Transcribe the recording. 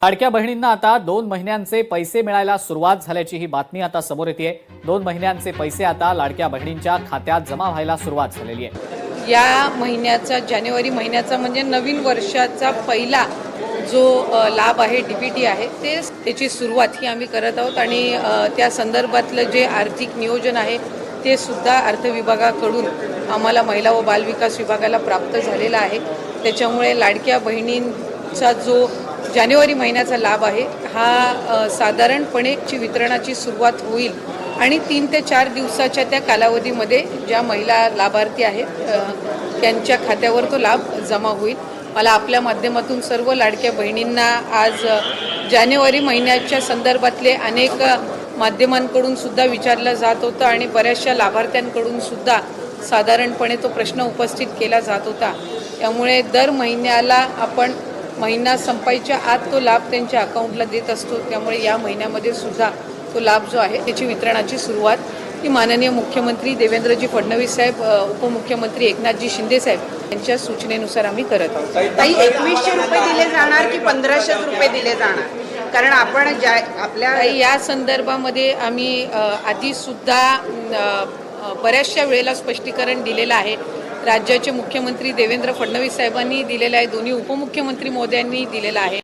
लाडक्या बहिणींना आता 2 महिन्यांचे पैसे मिळायला सुरुवात झाल्याची ही बातमी आता समोर येते। 2 महिन्यांचे पैसे आता लाडक्या बहिणींच्या खात्यात जमा व्हायला सुरुवात झालेली आहे। या महिन्याचा जानेवारी महिन्याचा म्हणजे नवीन वर्षाचा पहिला जो लाभ आहे डीबीटी आहे त्याची सुरुवात ही आम्ही करत आहोत आणि त्या संदर्भातलं जे आर्थिक नियोजन आहे ते सुद्धा अर्थ विभागाकडून आम्हाला महिला व बालविकास विभागाला प्राप्त झालेला आहे। त्याच्यामुळे लाडक्या बहिणींचा जो जानेवारी महिन्याचा लाभ आहे हा साधारणपणे वितरणाची सुरुवात होईल आणि 3 ते 4 दिवसाच्या त्या कालावधीमध्ये ज्या महिला लाभार्थी आहेत त्यांच्या खात्यावर तो लाभ जमा होईल। मला आपल्या माध्यमातून सर्व लाडक्या बहिणींना आज जानेवारी महिन्याच्या संदर्भातले अनेक माध्यमांकडून सुद्धा विचारलं जात होतं आणि बऱ्याचशा लाभार्थ्यांकडून सुद्धा साधारणपणे तो प्रश्न उपस्थित केला जात होता। त्यामुळे दर महिन्याला आपण महिना संपायच्या आत तो लाभ त्यांच्या अकाउंटला देत असतो। त्यामुळे या महिन्यामध्ये सुद्धा तो लाभ जो आहे त्याची वितरणाची सुरुवात ही माननीय मुख्यमंत्री देवेंद्रजी फडणवीस साहेब, उपमुख्यमंत्री एकनाथजी शिंदे साहेब यांच्या सूचनेनुसार आम्ही करत आहोत। ताई 2100 रुपये दिले जाणार की 1500 रुपये दिले जाणार? कारण आपण आपल्या या संदर्भामध्ये आम्ही आधी सुद्धा बऱ्याचशा वेळेला स्पष्टीकरण दिलेलं आहे। राज्याचे मुख्यमंत्री देवेंद्र फडणवीस साहेबांनी दिलेलं आहे, दोन्ही उपमुख्यमंत्री महोदयांनी दिलेलं आहे।